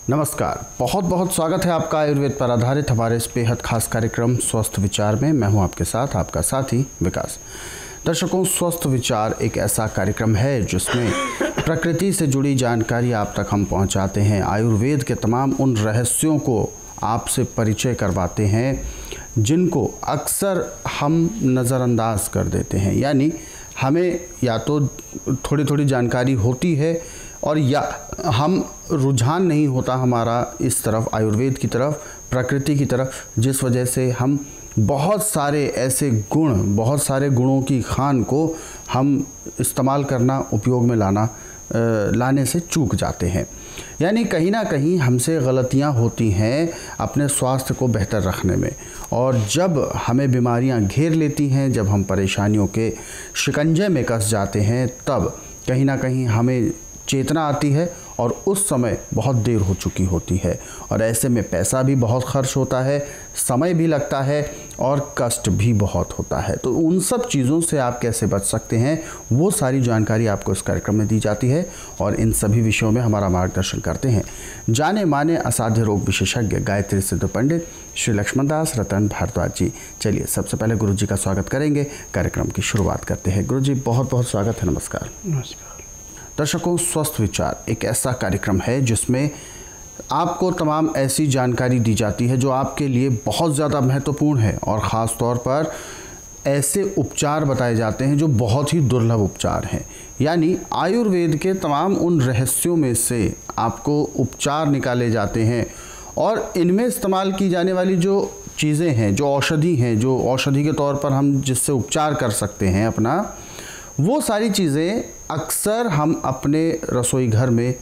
नमस्कार, बहुत बहुत स्वागत है आपका आयुर्वेद पर आधारित हमारे इस बेहद खास कार्यक्रम स्वस्थ विचार में। मैं हूं आपके साथ आपका साथी विकास। दर्शकों, स्वस्थ विचार एक ऐसा कार्यक्रम है जिसमें प्रकृति से जुड़ी जानकारी आप तक हम पहुंचाते हैं। आयुर्वेद के तमाम उन रहस्यों को आपसे परिचय करवाते हैं जिनको अक्सर हम नज़रअंदाज कर देते हैं। यानी हमें या तो थोड़ी थोड़ी जानकारी होती है और या हम रुझान नहीं होता हमारा इस तरफ, आयुर्वेद की तरफ, प्रकृति की तरफ, जिस वजह से हम बहुत सारे ऐसे गुण, बहुत सारे गुणों की खान को हम इस्तेमाल करना, उपयोग में लाने से चूक जाते हैं। यानी कहीं ना कहीं हमसे गलतियां होती हैं अपने स्वास्थ्य को बेहतर रखने में, और जब हमें बीमारियां घेर लेती हैं, जब हम परेशानियों के शिकंजे में कस जाते हैं, तब कहीं ना कहीं हमें चेतना आती है और उस समय बहुत देर हो चुकी होती है। और ऐसे में पैसा भी बहुत खर्च होता है, समय भी लगता है और कष्ट भी बहुत होता है। तो उन सब चीज़ों से आप कैसे बच सकते हैं, वो सारी जानकारी आपको इस कार्यक्रम में दी जाती है। और इन सभी विषयों में हमारा मार्गदर्शन करते हैं जाने माने असाध्य रोग विशेषज्ञ गायत्री सिद्ध पंडित श्री लक्ष्मण दास रतन भारद्वाज जी। चलिए सबसे पहले गुरु जी का स्वागत करेंगे, कार्यक्रम की शुरुआत करते हैं। गुरु जी, बहुत बहुत स्वागत है। नमस्कार। नमस्कार। दर्शकों, स्वस्थ विचार एक ऐसा कार्यक्रम है जिसमें आपको तमाम ऐसी जानकारी दी जाती है जो आपके लिए बहुत ज़्यादा महत्वपूर्ण है, और ख़ास तौर पर ऐसे उपचार बताए जाते हैं जो बहुत ही दुर्लभ उपचार हैं। यानी आयुर्वेद के तमाम उन रहस्यों में से आपको उपचार निकाले जाते हैं, और इनमें इस्तेमाल की जाने वाली जो चीज़ें हैं, जो औषधि हैं, जो औषधि के तौर पर हम जिससे उपचार कर सकते हैं अपना, वो सारी चीज़ें अक्सर हम अपने रसोई घर में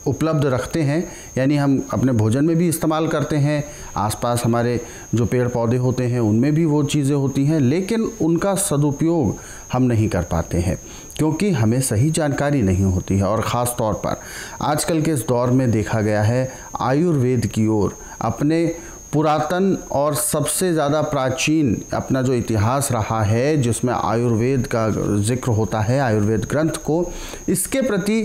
उपलब्ध रखते हैं। यानी हम अपने भोजन में भी इस्तेमाल करते हैं, आसपास हमारे जो पेड़ पौधे होते हैं उनमें भी वो चीज़ें होती हैं, लेकिन उनका सदुपयोग हम नहीं कर पाते हैं क्योंकि हमें सही जानकारी नहीं होती है। और ख़ास तौर पर आजकल के इस दौर में देखा गया है आयुर्वेद की ओर अपने पुरातन और सबसे ज़्यादा प्राचीन अपना जो इतिहास रहा है, जिसमें आयुर्वेद का जिक्र होता है, आयुर्वेद ग्रंथ को, इसके प्रति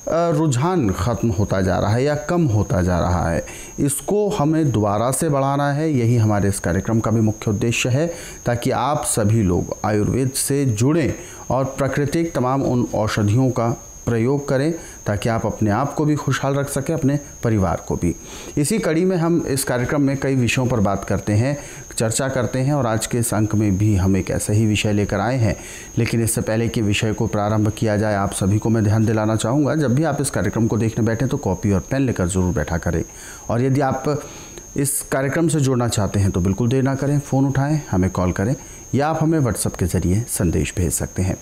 रुझान ख़त्म होता जा रहा है या कम होता जा रहा है। इसको हमें दोबारा से बढ़ाना है, यही हमारे इस कार्यक्रम का भी मुख्य उद्देश्य है, ताकि आप सभी लोग आयुर्वेद से जुड़ें और प्राकृतिक तमाम उन औषधियों का प्रयोग करें ताकि आप अपने आप को भी खुशहाल रख सकें, अपने परिवार को भी। इसी कड़ी में हम इस कार्यक्रम में कई विषयों पर बात करते हैं, चर्चा करते हैं, और आज के इस अंक में भी हम एक ऐसा ही विषय लेकर आए हैं। लेकिन इससे पहले कि विषय को प्रारंभ किया जाए, आप सभी को मैं ध्यान दिलाना चाहूँगा, जब भी आप इस कार्यक्रम को देखने बैठें तो कॉपी और पेन लेकर ज़रूर बैठा करें। और यदि आप इस कार्यक्रम से जुड़ना चाहते हैं तो बिल्कुल देर ना करें, फ़ोन उठाएं, हमें कॉल करें, या आप हमें व्हाट्सएप के ज़रिए संदेश भेज सकते हैं।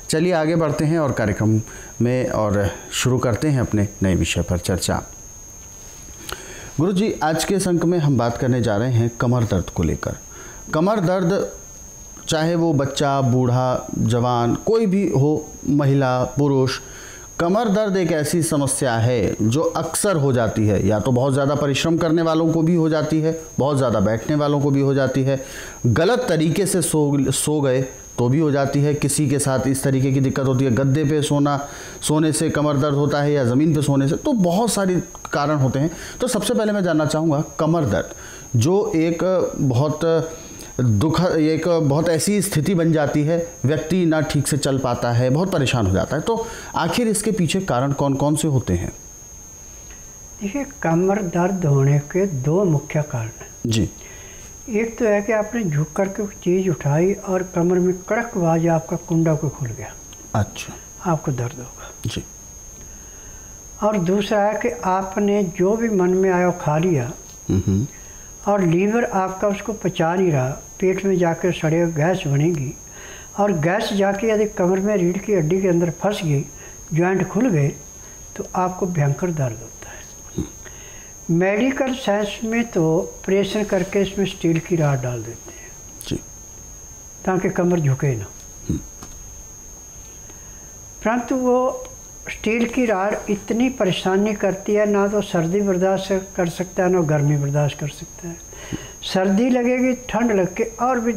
चलिए आगे बढ़ते हैं और कार्यक्रम में और शुरू करते हैं अपने नए विषय पर चर्चा। गुरु जी, आज के इस अंक में हम बात करने जा रहे हैं कमर दर्द को लेकर। कमर दर्द, चाहे वो बच्चा, बूढ़ा, जवान, कोई भी हो, महिला, पुरुष, कमर दर्द एक ऐसी समस्या है जो अक्सर हो जाती है। या तो बहुत ज़्यादा परिश्रम करने वालों को भी हो जाती है, बहुत ज़्यादा बैठने वालों को भी हो जाती है, गलत तरीके से सो गए तो भी हो जाती है। किसी के साथ इस तरीके की दिक्कत होती है, गद्दे पे सोने से कमर दर्द होता है, या ज़मीन पे सोने से, तो बहुत सारे कारण होते हैं। तो सबसे पहले मैं जानना चाहूँगा, कमर दर्द जो एक बहुत ऐसी स्थिति बन जाती है, व्यक्ति ना ठीक से चल पाता है, बहुत परेशान हो जाता है, तो आखिर इसके पीछे कारण कौन कौन से होते हैं? देखिए, कमर दर्द होने के दो मुख्य कारण हैं जी। एक तो है कि आपने झुक करके चीज़ उठाई और कमर में कड़क आवाज, आपका कुंडा को खुल गया। अच्छा। आपको दर्द होगा जी। और दूसरा है कि आपने जो भी मन में आया खा लिया और लीवर आपका उसको पचा नहीं रहा, पेट में जाकर सड़े गैस बनेगी, और गैस जाके यदि कमर में रीढ़ की हड्डी के अंदर फंस गई, जॉइंट खुल गए, तो आपको भयंकर दर्द होता है। मेडिकल साइंस में तो ऑपरेशन करके इसमें स्टील की रॉड डाल देते हैं जी, ताकि कमर झुके ना। परंतु वो स्टील की रॉड इतनी परेशानी करती है, ना तो सर्दी बर्दाश्त कर सकता है, ना गर्मी बर्दाश्त कर सकता है। सर्दी लगेगी, ठंड लग के और भी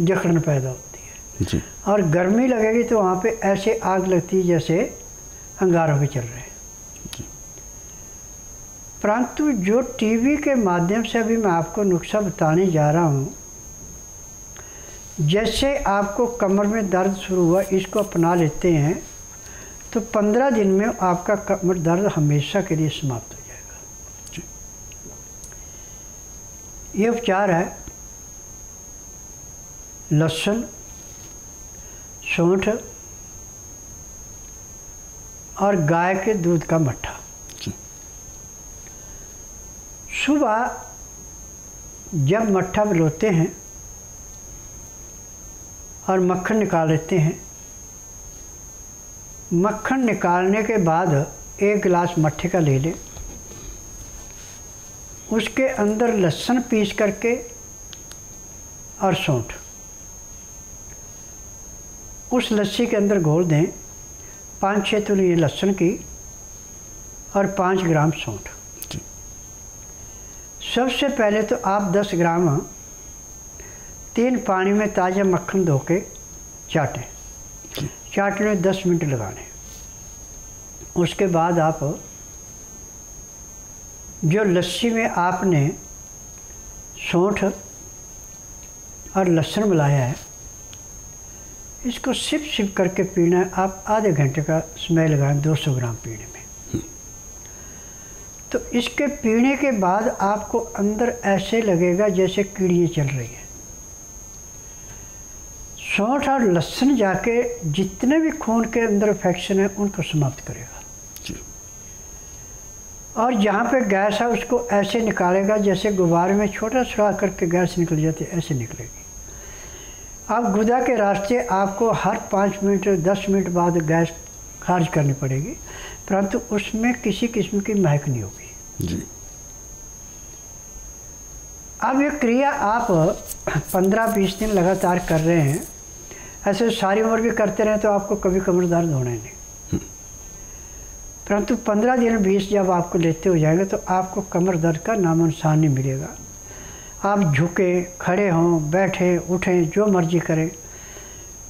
जकड़न पैदा होती है जी। और गर्मी लगेगी तो वहाँ पे ऐसे आग लगती है जैसे अंगारों पे चल रहे हैं। परंतु जो टीवी के माध्यम से अभी मैं आपको नुस्खा बताने जा रहा हूँ, जैसे आपको कमर में दर्द शुरू हुआ, इसको अपना लेते हैं तो 15 दिन में आपका कमर दर्द हमेशा के लिए समाप्त हो जाएगा। ये उपचार है लहसुन, सौंठ और गाय के दूध का मट्ठा। सुबह जब मट्ठा भिगोते हैं और मक्खन निकाल लेते हैं, मक्खन निकालने के बाद 1 गिलास मट्ठे का ले लें, उसके अंदर लहसुन पीस करके और सौंठ उस लस्सी के अंदर घोल दें, 5-6 तुली लहसुन की और 5 ग्राम सौंठ। सबसे पहले तो आप 10 ग्राम 3 पानी में ताज़ा मक्खन धो के चाटें। चाटने में 10 मिनट लगाने। उसके बाद आप जो लस्सी में आपने सौंठ और लहसुन मिलाया है, इसको सिप सिप करके पीना है। आप आधे घंटे का समय लगाएं 200 ग्राम पीने में। तो इसके पीने के बाद आपको अंदर ऐसे लगेगा जैसे कीड़ियाँ चल रही हैं। सौंठ और लहसुन जाके जितने भी खून के अंदर इन्फेक्शन है उनको समाप्त करेगा और जहाँ पे गैस है उसको ऐसे निकालेगा जैसे गुब्बारे में छोटा सुराख करके गैस निकल जाती है, ऐसे निकलेगी। अब गुदा के रास्ते आपको हर 5 मिनट 10 मिनट बाद गैस खारिज करनी पड़ेगी, परंतु उसमें किसी किस्म की महक नहीं होगी जी। अब ये क्रिया आप 15-20 दिन लगातार कर रहे हैं, ऐसे सारी उम्र भी करते रहे तो आपको कभी कमर दर्द होना ही नहीं। परंतु 15 दिन 20 जब आपको लेते हो जाएंगे तो आपको कमर दर्द का नामो निशान नहीं मिलेगा। आप झुके, खड़े हों, बैठे, उठें, जो मर्जी करें।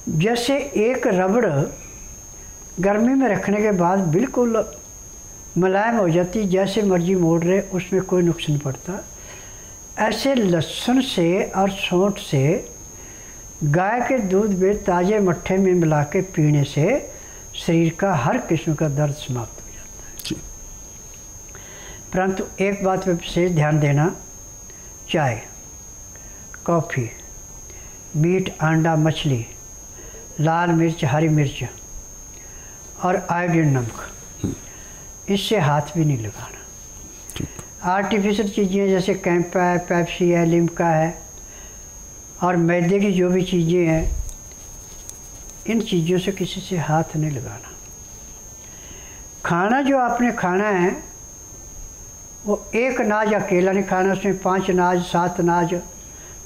जैसे एक रबड़ गर्मी में रखने के बाद बिल्कुल मुलायम हो जाती, जैसे मर्जी मोड़ रहे, उसमें कोई नुक्स नहीं पड़ता। ऐसे लहसुन से और सौंठ से गाय के दूध में ताज़े मट्ठे में मिला के पीने से शरीर का हर किस्म का दर्द समाप्त हो जाता है। परंतु एक बात पर विशेष ध्यान देना, चाय, कॉफ़ी, मीट, अंडा, मछली, लाल मिर्च, हरी मिर्च और आयोडीन नमक, इससे हाथ भी नहीं लगाना। आर्टिफिशियल चीज़ें जैसे कैंपा है, पेप्सी है, लिम्का है और मैदे की जो भी चीज़ें हैं, इन चीज़ों से किसी से हाथ नहीं लगाना। खाना जो आपने खाना है वो एक अनाज अकेला नहीं खाना, उसमें 5 अनाज, 7 अनाज,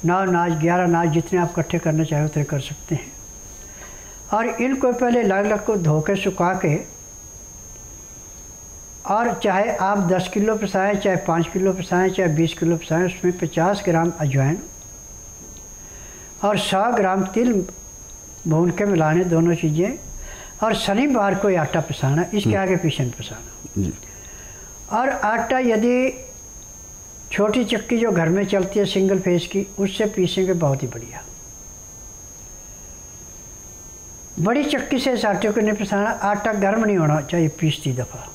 9 अनाज, 11 अनाज, जितने आप इकट्ठे करना चाहे उतने कर सकते हैं। और इनको पहले अलग अलग को धो के सुखा के, और चाहे आप 10 किलो पिसाएँ, चाहे 5 किलो पिसाएँ, चाहे 20 किलो पिसाएँ, उसमें 50 ग्राम अजवाइन और 100 ग्राम तिल भून के मिलाने, दोनों चीज़ें। और शनिवार को आटा पिसाना, इसके आगे पीछे नहीं पिसाना। और आटा यदि छोटी चक्की जो घर में चलती है सिंगल फेस की, उससे पीसेंगे बहुत ही बढ़िया। बड़ी चक्की से इस आटे को नहीं पिसाना। आटा गर्म नहीं होना चाहिए पीसती दफ़ा।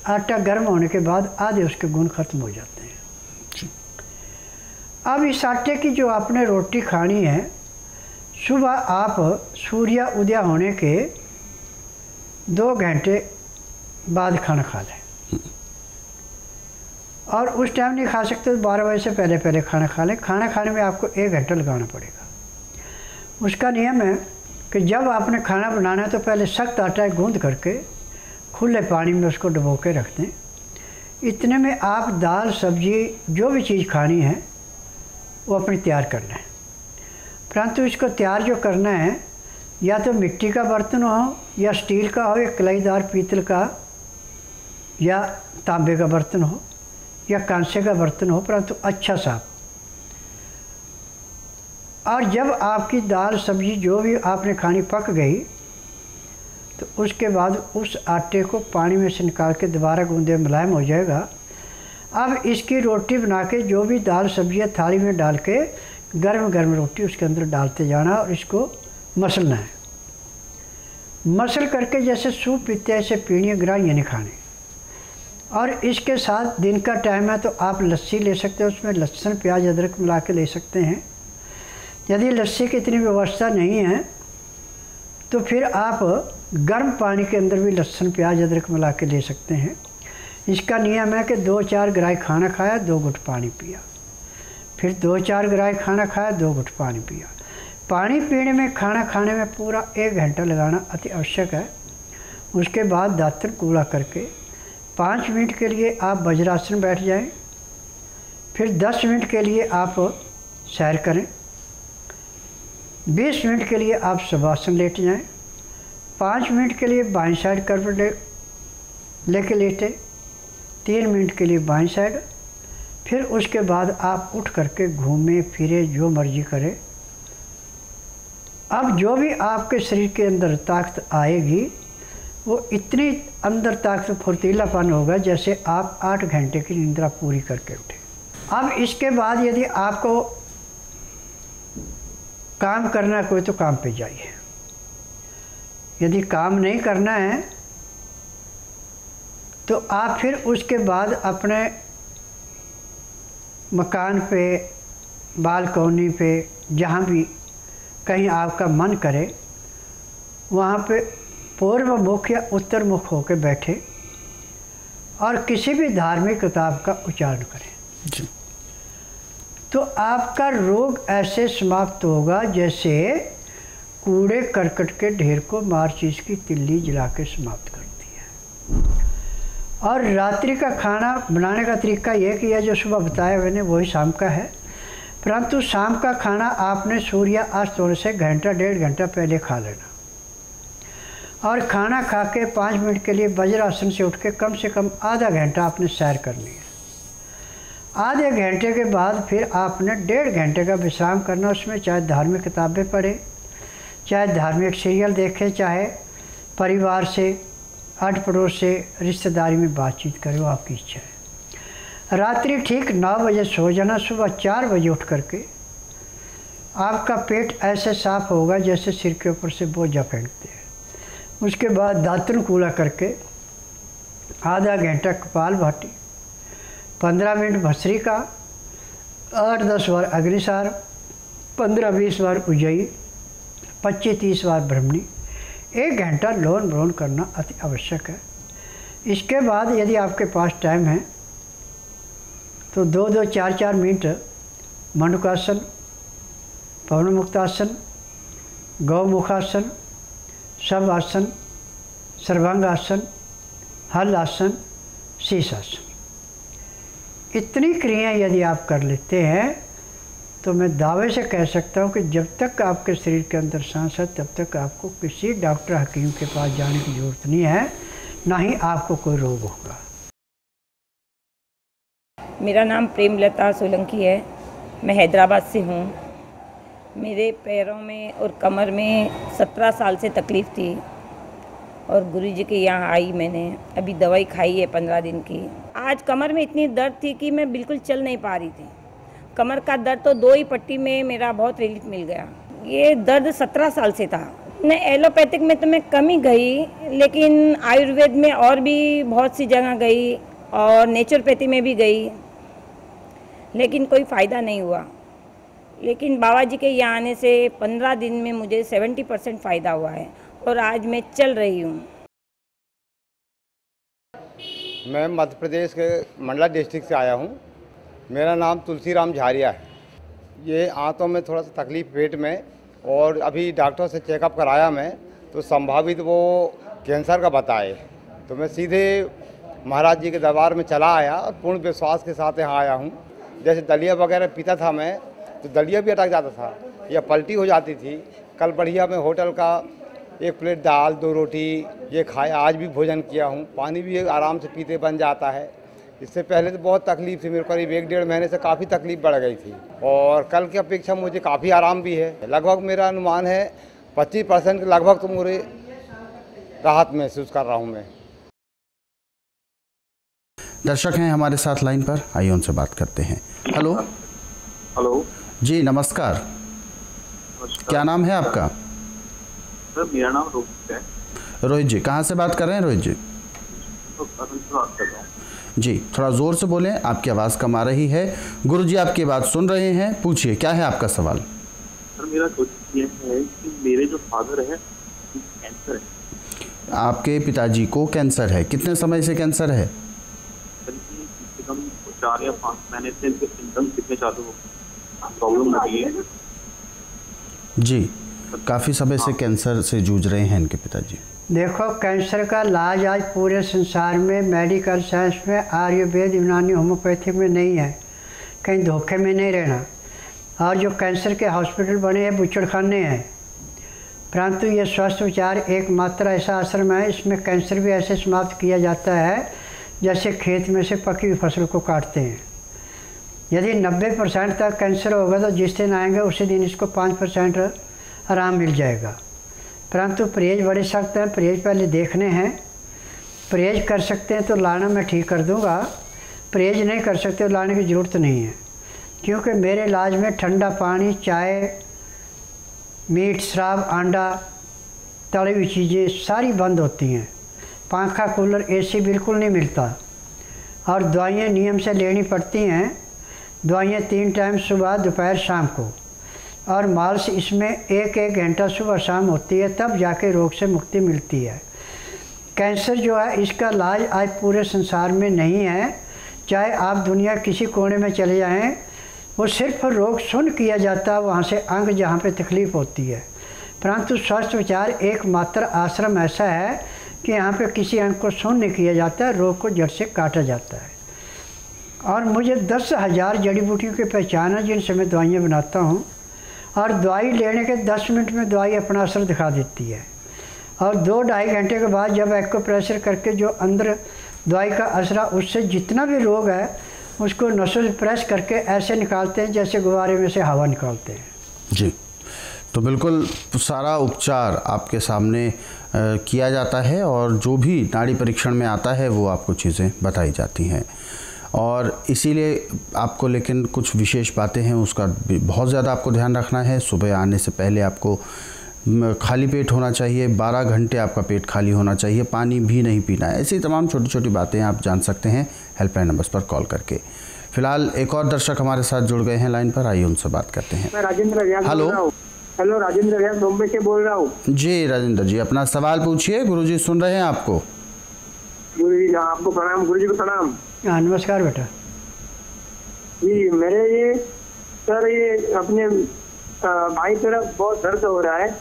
आटा गर्म होने के बाद आधे उसके गुण खत्म हो जाते हैं। अब इस आटे की जो आपने रोटी खानी है, सुबह आप सूर्य उदय होने के 2 घंटे बाद खाना खा लें। और उस टाइम नहीं खा सकते तो 12 बजे से पहले पहले खाना खा लें। खाना खाने में आपको 1 घंटा लगाना पड़ेगा। उसका नियम है कि जब आपने खाना बनाना है तो पहले सख्त आटा गूंद करके खुले पानी में उसको डुबो के रख दें। इतने में आप दाल, सब्जी, जो भी चीज़ खानी है वो अपनी तैयार कर लें। परंतु इसको तैयार जो करना है, या तो मिट्टी का बर्तन हो, या स्टील का हो, या कलाईदार पीतल का या तांबे का बर्तन हो, या कांसे का बर्तन हो, परंतु अच्छा साफ। और जब आपकी दाल, सब्जी जो भी आपने खानी पक गई तो उसके बाद उस आटे को पानी में से निकाल के दोबारा गूंदे, मुलायम हो जाएगा। अब इसकी रोटी बना के जो भी दाल सब्जियां थाली में डाल के गर्म गर्म रोटी उसके अंदर डालते जाना और इसको मसलना है। मसल करके जैसे सूप पीते हैं ऐसे पीनी, ग्राह्य नहीं खाने। और इसके साथ दिन का टाइम है तो आप लस्सी ले सकते हो, उसमें लहसुन प्याज अदरक मिला के ले सकते हैं। यदि लस्सी की इतनी व्यवस्था नहीं है तो फिर आप गर्म पानी के अंदर भी लहसुन प्याज अदरक मिला के ले सकते हैं। इसका नियम है कि 2-4 ग्राही खाना खाया, 2 घुट पानी पिया, फिर 2-4 ग्राही खाना खाया, 2 घुट पानी पिया। पानी पीने में, खाना खाने में पूरा 1 घंटा लगाना अति आवश्यक है। उसके बाद दातन कूड़ा करके 5 मिनट के लिए आप वज्रासन बैठ जाएं, फिर 10 मिनट के लिए आप सैर करें, 20 मिनट के लिए आप शवासन लेट जाएं, 5 मिनट के लिए बाईं साइड करवट लेके लेटे, 3 मिनट के लिए बाईं साइड, फिर उसके बाद आप उठ करके घूमें फिरे, जो मर्जी करें। अब जो भी आपके शरीर के अंदर ताकत आएगी वो इतनी अंदर ताकत फुर्तीलापन होगा जैसे आप 8 घंटे की निद्रा पूरी करके उठे। अब इसके बाद यदि आपको काम करना है कोई तो काम पे जाइए। यदि काम नहीं करना है तो आप फिर उसके बाद अपने मकान पे, बालकनी पे, जहाँ भी कहीं आपका मन करे वहाँ पे पूर्व मुख या उत्तर मुख होकर बैठे और किसी भी धार्मिक किताब का उच्चारण करें जी। तो आपका रोग ऐसे समाप्त होगा जैसे कूड़े करकट के ढेर को माचिस की तिल्ली जला के समाप्त करती है। और रात्रि का खाना बनाने का तरीका ये किया जो सुबह बताया मैंने वही शाम का है, परंतु शाम का खाना आपने सूर्य अस्त होने से घंटा 1.5 घंटा पहले खा लेना। और खाना खा के 5 मिनट के लिए वज्रासन से उठ के कम से कम आधा घंटा आपने सैर करनी है। आधे घंटे के बाद फिर आपने 1.5 घंटे का विश्राम करना। उसमें चाहे धार्मिक किताबें पढ़े, चाहे धार्मिक सीरियल देखें, चाहे परिवार से, अड़ पड़ोस से, रिश्तेदारी में बातचीत करें, वो आपकी इच्छा है। रात्रि ठीक 9 बजे सो जाना, सुबह 4 बजे उठ करके आपका पेट ऐसे साफ होगा जैसे सिर के ऊपर से बोझा फेंकते हैं। उसके बाद दातन कूला करके आधा घंटा कपालभाति, 15 मिनट भस्त्रिका, 8-10 बार अग्निसार, 15-20 बार उज्जयी, 25-30 बार ब्रह्मणी, 1 घंटा लोन ब्रोन करना अति आवश्यक है। इसके बाद यदि आपके पास टाइम है तो 2-2, 4-4 मिनट मंडूकासन, पवन मुक्तासन, गौमुखासन, सब आसन, सर्वांग आसन, हल आसन, शीर्षासन, इतनी क्रियाएं यदि आप कर लेते हैं तो मैं दावे से कह सकता हूं कि जब तक आपके शरीर के अंदर सांस है तब तक आपको किसी डॉक्टर हकीम के पास जाने की ज़रूरत नहीं है, ना ही आपको कोई रोग होगा। मेरा नाम प्रेमलता सोलंकी है, मैं हैदराबाद से हूँ। मेरे पैरों में और कमर में 17 साल से तकलीफ़ थी और गुरुजी के यहाँ आई मैंने, अभी दवाई खाई है 15 दिन की। आज कमर में इतनी दर्द थी कि मैं बिल्कुल चल नहीं पा रही थी। कमर का दर्द तो 2 ही पट्टी में मेरा बहुत रिलीफ मिल गया। ये दर्द 17 साल से था। मैं एलोपैथिक में तो मैं कम ही गई, लेकिन आयुर्वेद में और भी बहुत सी जगह गई और नेचुरोपैथी में भी गई, लेकिन कोई फ़ायदा नहीं हुआ। लेकिन बाबा जी के यहाँ आने से 15 दिन में मुझे 70% फ़ायदा हुआ है और आज मैं चल रही हूँ। मैं मध्य प्रदेश के मंडला डिस्ट्रिक्ट से आया हूँ। मेरा नाम तुलसीराम झारिया है। ये आंतों में थोड़ा सा तकलीफ़ पेट में, और अभी डॉक्टर से चेकअप कराया मैं तो संभावित वो कैंसर का बताए, तो मैं सीधे महाराज जी के दरबार में चला आया और पूर्ण विश्वास के साथ यहाँ आया हूँ। जैसे दलिया वगैरह पीता था मैं तो दलिया भी अटक जाता था या पलटी हो जाती थी। कल बढ़िया मैं होटल का 1 प्लेट दाल 2 रोटी ये खाया, आज भी भोजन किया हूँ। पानी भी आराम से पीते बन जाता है। इससे पहले तो बहुत तकलीफ़ थी मेरे को, करीब 1-1.5 महीने से काफ़ी तकलीफ़ बढ़ गई थी और कल की अपेक्षा मुझे काफ़ी आराम भी है। लगभग मेरा अनुमान है 25% के लगभग तो मुझे राहत महसूस कर रहा हूँ मैं। दर्शक हैं हमारे साथ लाइन पर, आइए उनसे बात करते हैं। हेलो। हेलो जी नमस्कार, क्या नाम है आपका? सर मेरा नाम रोहित है। रोहित जी, कहाँ से बात कर रहे हैं रोहित जी? तो बात कर रहा हूँ जी, थोड़ा ज़ोर से बोलें, आपकी आवाज़ कम आ रही है। गुरुजी आपकी बात सुन रहे हैं, पूछिए क्या है आपका सवाल? सर मेरा क्वेश्चन ये है कि मेरे जो फादर है कैंसर है। आपके पिताजी को कैंसर है, कितने समय से कैंसर है? सर कम से कम 4 या 5 महीने से इनके सिम्टम्स दिखने चालू हो, प्रॉब्लम हो रही है। जी, काफ़ी समय से कैंसर से जूझ रहे हैं इनके पिताजी। देखो, कैंसर का इलाज आज पूरे संसार में मेडिकल साइंस में, आयुर्वेद, यूनानी, होम्योपैथिक में नहीं है। कहीं धोखे में नहीं रहना। और जो कैंसर के हॉस्पिटल बने हैं बुचड़खाने हैं, परंतु ये स्वस्थ विचार एकमात्र ऐसा आश्रम है, इसमें कैंसर भी ऐसे समाप्त किया जाता है जैसे खेत में से पकी हुई फसल को काटते हैं। यदि 90% तक कैंसर होगा तो जिस दिन आएंगे उसी दिन इसको 5% आराम मिल जाएगा। परंतु परहेज बड़े सख्त हैं, परहेज पहले देखने हैं। परहेज कर सकते हैं तो लाना मैं ठीक कर दूंगा, परहेज नहीं कर सकते तो लाने की ज़रूरत नहीं है। क्योंकि मेरे इलाज में ठंडा पानी, चाय, मीट, शराब, अंडा, तली हुई चीज़ें सारी बंद होती हैं। पंखा, कूलर, एसी बिल्कुल नहीं मिलता। और दवाइयाँ नियम से लेनी पड़ती हैं। दवाइयाँ 3 टाइम, सुबह, दोपहर, शाम को। और मालिश इसमें 1-1 घंटा सुबह शाम होती है, तब जाके रोग से मुक्ति मिलती है। कैंसर जो है इसका इलाज आज पूरे संसार में नहीं है। चाहे आप दुनिया किसी कोने में चले जाएं, वो सिर्फ रोग सुन किया जाता है, वहाँ से अंग जहाँ पे तकलीफ़ होती है। परंतु स्वस्थ विचार एकमात्र आश्रम ऐसा है कि यहाँ पे किसी अंग को सुन नहीं किया जाता है, रोग को जड़ से काटा जाता है। और मुझे 10,000 जड़ी बूटियों की पहचान है जिनसे मैं दवाइयाँ बनाता हूँ। और दवाई लेने के 10 मिनट में दवाई अपना असर दिखा देती है। और 2-2.5 घंटे के बाद जब एक्यूप्रेशर करके जो अंदर दवाई का असर, उससे जितना भी रोग है उसको नसों से प्रेस करके ऐसे निकालते हैं जैसे गुब्बारे में से हवा निकालते हैं। जी, तो बिल्कुल सारा उपचार आपके सामने किया जाता है और जो भी नाड़ी परीक्षण में आता है वो आपको चीज़ें बताई जाती हैं। और इसीलिए आपको लेकिन कुछ विशेष बातें हैं, उसका बहुत ज़्यादा आपको ध्यान रखना है। सुबह आने से पहले आपको खाली पेट होना चाहिए, 12 घंटे आपका पेट खाली होना चाहिए, पानी भी नहीं पीना है। ऐसी तमाम छोटी छोटी बातें आप जान सकते हैं हेल्पलाइन नंबर्स पर कॉल करके। फिलहाल एक और दर्शक हमारे साथ जुड़ गए हैं लाइन पर, आइए उनसे बात करते हैं। मैं राजेंद्र व्यास हेलो। बोल रहा हूँ। हेलो, राजेंद्र व्यास मुंबई से बोल रहा हूँ। जी राजेंद्र जी, अपना सवाल पूछिए, गुरुजी सुन रहे हैं आपको। गुरुजी आपको प्रणाम। गुरुजी को प्रणाम। हाँ, नमस्कार बेटा जी। मेरे ये सर ये अपने बाईं तरफ बहुत दर्द हो रहा है।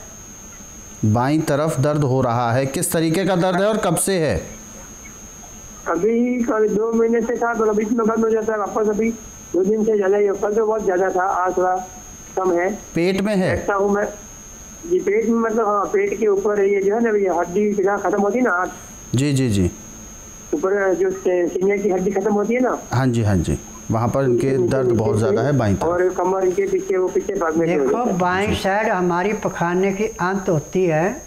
बाईं तरफ दर्द हो रहा है, किस तरीके का दर्द है और कब से है? अभी कल 2 महीने से था, तो बीच में बंद हो जाता है वापस। अभी 2 दिन से ज़्यादा ही, कल तो बहुत ज़्यादा था, आज थोड़ा कम है। पेट में है? ऐसा हूँ मैं जी, पेट में मतलब हाँ, पेट के ऊपर ये जो है ना, ये हड्डी जहाँ खत्म होती है ना, हाथ जी जी जी, ऊपर जो सीने की हड्डी खत्म होती है ना, हाँ जी हाँ जी, वहाँ पर इनके दर्द बहुत ज़्यादा है बाईं तरफ। और कमर इनके पीछे, वो पीछे भाग में। देखो, बाईं साइड हमारी पखाने की आंत होती है।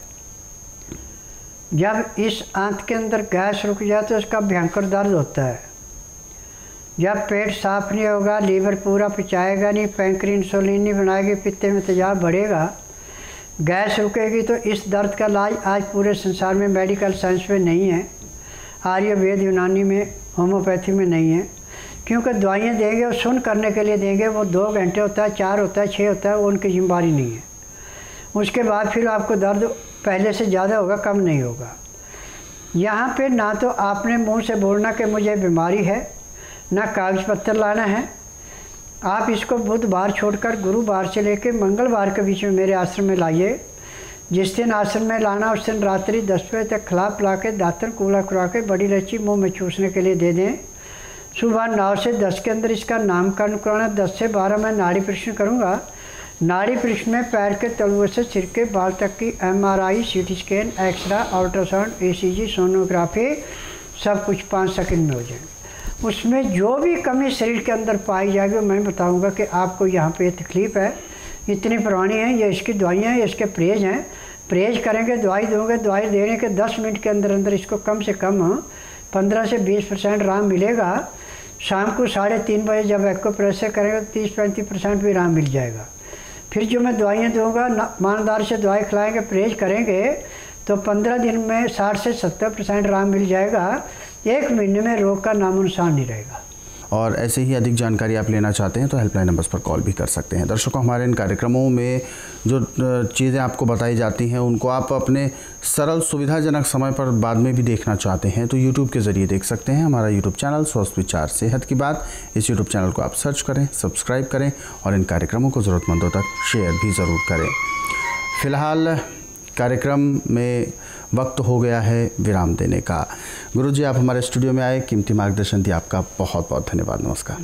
जब इस आंत के अंदर गैस रुक जाए तो इसका भयंकर दर्द होता है। जब पेट साफ नहीं होगा, लीवर पूरा पचाएगा नहीं, पैंक्री इंसुलिन नहीं बनाएगी, पित्ते में तेजाब बढ़ेगा, गैस रुकेगी, तो इस दर्द का इलाज आज पूरे संसार में मेडिकल साइंस में नहीं है, आयुर्वेद, यूनानी में, होम्योपैथी में नहीं है। क्योंकि दवाइयाँ देंगे वो सुन करने के लिए देंगे, वो 2 घंटे होता है, 4 होता है, 6 होता है, वो उनकी जिम्मेदारी नहीं है। उसके बाद फिर आपको दर्द पहले से ज़्यादा होगा, कम नहीं होगा। यहाँ पे ना तो आपने मुंह से बोलना कि मुझे बीमारी है, ना कागज पत्तर लाना है। आप इसको बुधवार छोड़कर गुरुवार से लेकर मंगलवार के बीच में मेरे आश्रम में लाइए। जिस दिन आश्रम में लाना उस दिन रात्रि 10 बजे तक खिला पिला के, दातन कूला खुरा के, बड़ी इलायची मुँह में चूसने के लिए दे दें। सुबह 9 से 10 के अंदर इसका नामकरण कराना। 10 से 12 मैं नाड़ी परीक्षण करूँगा। नाड़ी परीक्षण में पैर के तलुए से सिर के बाल तक की MRI, CT scan, x-ray, ultrasound, ECG, sonography, सब कुछ 5 सेकंड में हो जाएगा। उसमें जो भी कमी शरीर के अंदर पाई जाएगी मैं बताऊंगा कि आपको यहाँ पे तकलीफ़ है, इतनी पुरानी है, ये इसकी दवाइयाँ हैं, इसके परहेज हैं। परहेज करेंगे, दवाई दोगे, दवाई देने के 10 मिनट के अंदर अंदर इसको कम से कम 15 से 20% आराम मिलेगा। शाम को 3:30 बजे जब एक्यूप्रेशर करेंगे तो 30-35% भी आराम मिल जाएगा। फिर जो मैं दवाइयाँ दूँगा, ईमानदार से दवाई खिलाएँगे, परहेज करेंगे तो 15 दिन में 60 से 70% आराम मिल जाएगा। 1 महीने में रोग का नामो निशान नहीं रहेगा। और ऐसे ही अधिक जानकारी आप लेना चाहते हैं तो हेल्पलाइन नंबर्स पर कॉल भी कर सकते हैं। दर्शकों, हमारे इन कार्यक्रमों में जो चीज़ें आपको बताई जाती हैं उनको आप अपने सरल सुविधाजनक समय पर बाद में भी देखना चाहते हैं तो यूट्यूब के ज़रिए देख सकते हैं। हमारा यूट्यूब चैनल स्वस्थ विचार सेहत की बात, इस यूट्यूब चैनल को आप सर्च करें, सब्सक्राइब करें और इन कार्यक्रमों को ज़रूरतमंदों तक शेयर भी ज़रूर करें। फ़िलहाल कार्यक्रम में वक्त हो गया है विराम देने का। गुरुजी, आप हमारे स्टूडियो में आए, कीमती मार्गदर्शन दिया, आपका बहुत बहुत धन्यवाद। नमस्कार।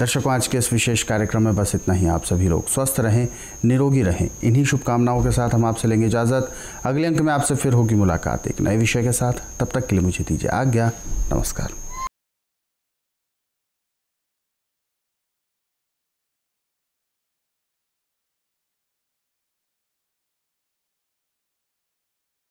दर्शकों, आज के इस विशेष कार्यक्रम में बस इतना ही। आप सभी लोग स्वस्थ रहें, निरोगी रहें, इन्हीं शुभकामनाओं के साथ हम आपसे लेंगे इजाज़त। अगले अंक में आपसे फिर होगी मुलाकात एक नए विषय के साथ। तब तक के लिए मुझे दीजिए आज्ञा। नमस्कार।